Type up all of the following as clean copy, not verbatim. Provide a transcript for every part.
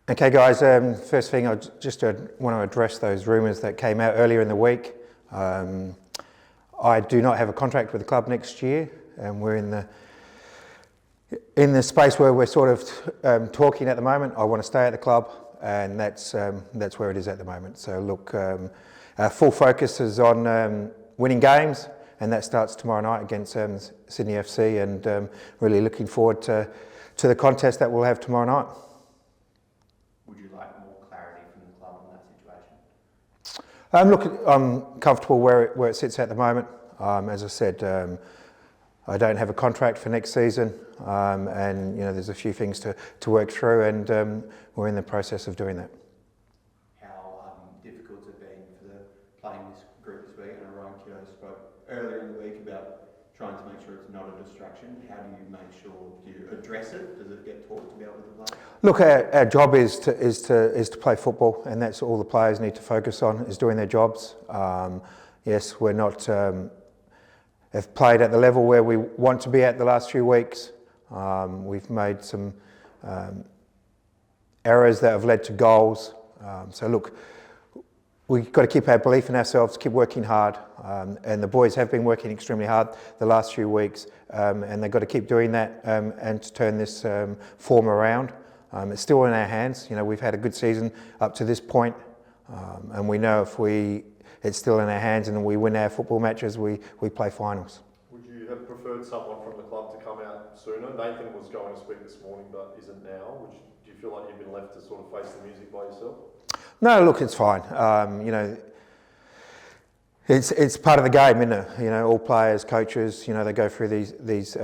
Okay guys, first thing I just want to address those rumours that came out earlier in the week. I do not have a contract with the club next year, and we're in the space where we're sort of talking at the moment. I want to stay at the club, and that's where it is at the moment. So look, our full focus is on winning games, and that starts tomorrow night against Sydney FC, and really looking forward to the contest that we'll have tomorrow night. Would you like more clarity from the club on that situation? Look, I'm comfortable where it sits at the moment. As I said, I don't have a contract for next season, and there's a few things to work through, and we're in the process of doing that. How difficult has it been playing this group this week? And Ryan Kiddo spoke earlier in the week about trying to make sure it's not a distraction. How do you make sure you address it? Does it get talked about with the players? Look, our job is to play football, and that's all the players need to focus on, is doing their jobs. Yes, we're not have played at the level where we want to be at the last few weeks. We've made some errors that have led to goals. So look, we've got to keep our belief in ourselves, keep working hard, and the boys have been working extremely hard the last few weeks, and they've got to keep doing that and to turn this form around. It's still in our hands. We've had a good season up to this point, and we know if it's still in our hands and we win our football matches, we play finals. Would you have preferred someone from the club to come out sooner? Nathan was going to speak this morning but isn't now. Do you feel like you've been left to sort of face the music by yourself? No, look, it's fine. It's part of the game, isn't it? All players, coaches, they go through these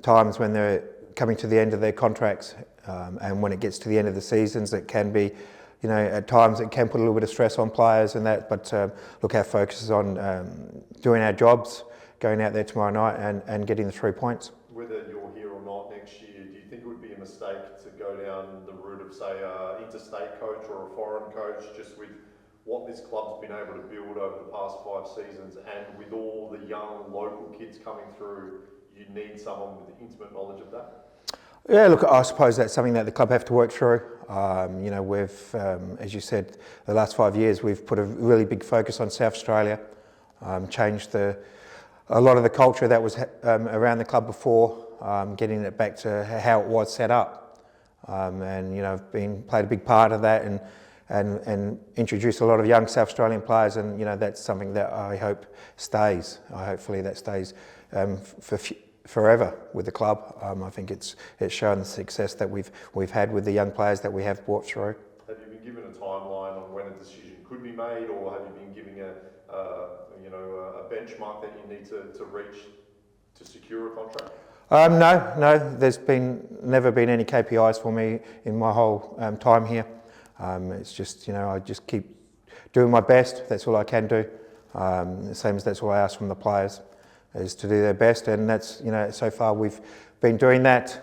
times when they're coming to the end of their contracts, and when it gets to the end of the seasons, it can be, at times it can put a little bit of stress on players and that. But look, our focus is on doing our jobs, going out there tomorrow night and getting the 3 points. Whether you're here or not next year, do you think it would be a mistake to go down the route of, say, an interstate coach or a foreign coach, just with what this club's been able to build over the past 5 seasons, and with all the young local kids coming through, you need someone with intimate knowledge of that? Yeah, look, I suppose that's something that the club have to work through. We've, as you said, the last 5 years we've put a really big focus on South Australia, changed a lot of the culture that was around the club before, getting it back to how it was set up, and I've played a big part of that and introduced a lot of young South Australian players, and that's something that I hope stays. Hopefully that stays for forever with the club. I think it's shown the success that we've had with the young players that we have brought through. Have you been given a timeline on when a decision could be made, or have you been giving a benchmark that you need to reach to secure a contract? No. There's never been any KPIs for me in my whole time here. It's just I just keep doing my best. That's all I can do. The same as that's all I ask from the players, is to do their best, and that's so far we've been doing that.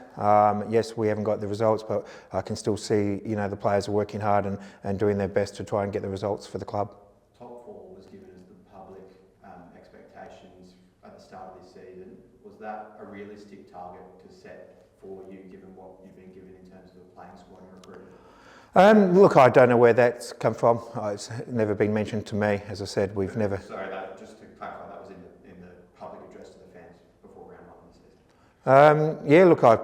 Yes, we haven't got the results, but I can still see the players are working hard and doing their best to try and get the results for the club. Top 4 was given as the public expectations at the start of this season. Was that a realistic target to set for you, given what you've been given in terms of the playing squad and recruitment? Look, I don't know where that's come from. It's never been mentioned to me. As I said, we've never. Sorry, just to clarify, that was in the public address to the fans before round 1 of the season. Yeah, look, I'm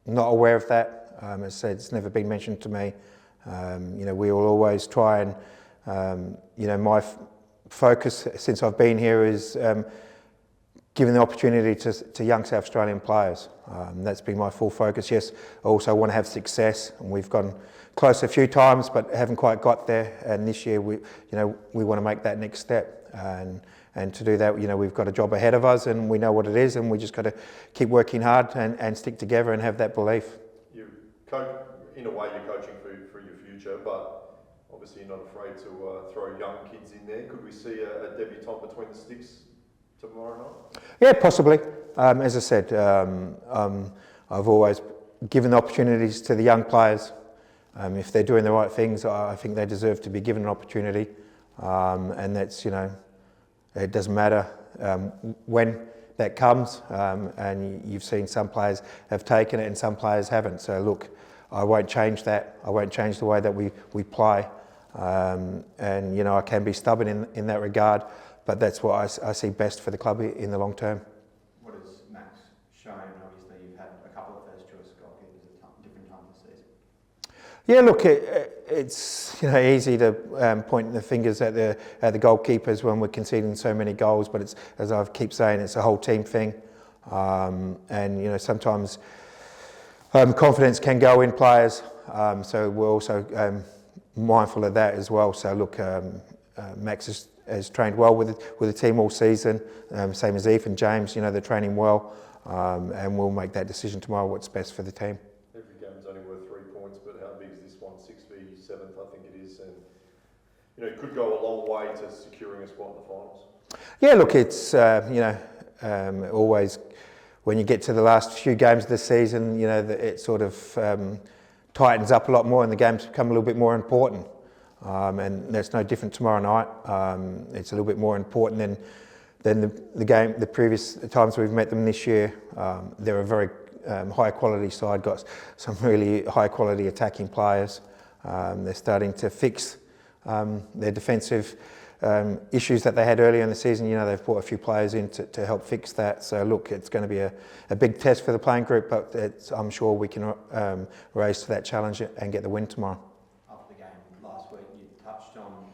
not aware of that. As I said, it's never been mentioned to me. We will always try and, my focus since I've been here is giving the opportunity to young South Australian players. That's been my full focus. Yes, I also want to have success, and we've gone close a few times, but haven't quite got there. And this year, we want to make that next step. And to do that, we've got a job ahead of us, and we know what it is, and we just got to keep working hard and stick together and have that belief. In a way, you're coaching for your future, but obviously you're not afraid to throw young kids in there. Could we see a debutant between the sticks tomorrow night? Yeah, possibly. As I said, I've always given opportunities to the young players. If they're doing the right things, I think they deserve to be given an opportunity. And that's, it doesn't matter when that comes. And you've seen some players have taken it and some players haven't. So look, I won't change that. I won't change the way that we play. And, I can be stubborn in that regard, but that's what I see best for the club in the long term. What has Max shown? Obviously, you've had a couple of first choice goalkeepers at different times this season. Yeah, look, it's easy to point the fingers at the goalkeepers when we're conceding so many goals, but it's, as I keep saying, it's a whole team thing, and sometimes confidence can go in players, so we're also mindful of that as well. So look, Max has trained well with the team all season, same as Eve and James. They're training well, and we'll make that decision tomorrow what's best for the team. Every game's only worth 3 points, but how big is this one? 6v7th, I think it is, and it could go a long way to securing a spot in the finals. Yeah, look, it's always when you get to the last few games of the season, it sort of tightens up a lot more, and the games become a little bit more important. And that's no different tomorrow night. It's a little bit more important than the previous times we've met them this year. They're a very high quality side, got some really high quality attacking players. They're starting to fix their defensive issues that they had earlier in the season. They've brought a few players in to help fix that. So look, it's going to be a big test for the playing group, but I'm sure we can rise to that challenge and get the win tomorrow. After the game last week, you touched on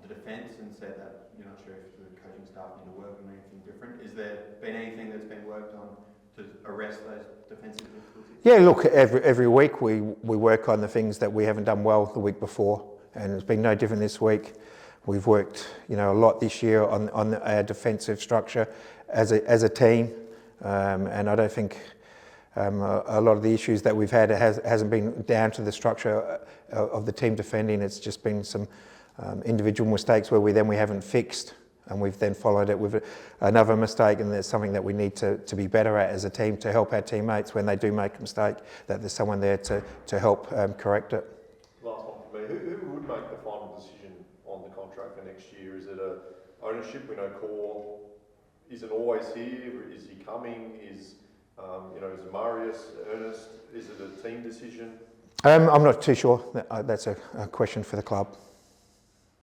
the defence and said that you're not sure if the coaching staff need to work on anything different. Has there been anything that's been worked on to arrest those defensive difficulties? Yeah, look, every week we work on the things that we haven't done well the week before, and it's been no different this week. We've worked, a lot this year on our defensive structure as a team, and I don't think a lot of the issues that we've had hasn't been down to the structure of the team defending. It's just been some individual mistakes where we haven't fixed, and we've then followed it with another mistake, and there's something that we need to be better at as a team to help our teammates when they do make a mistake, that there's someone there to help correct it. Last one for me. Who would make the final decision on the contract for next year? Is it a ownership? We know Core isn't always here. Is he coming? Is it Marius, Ernest? Is it a team decision? I'm not too sure. That's a question for the club.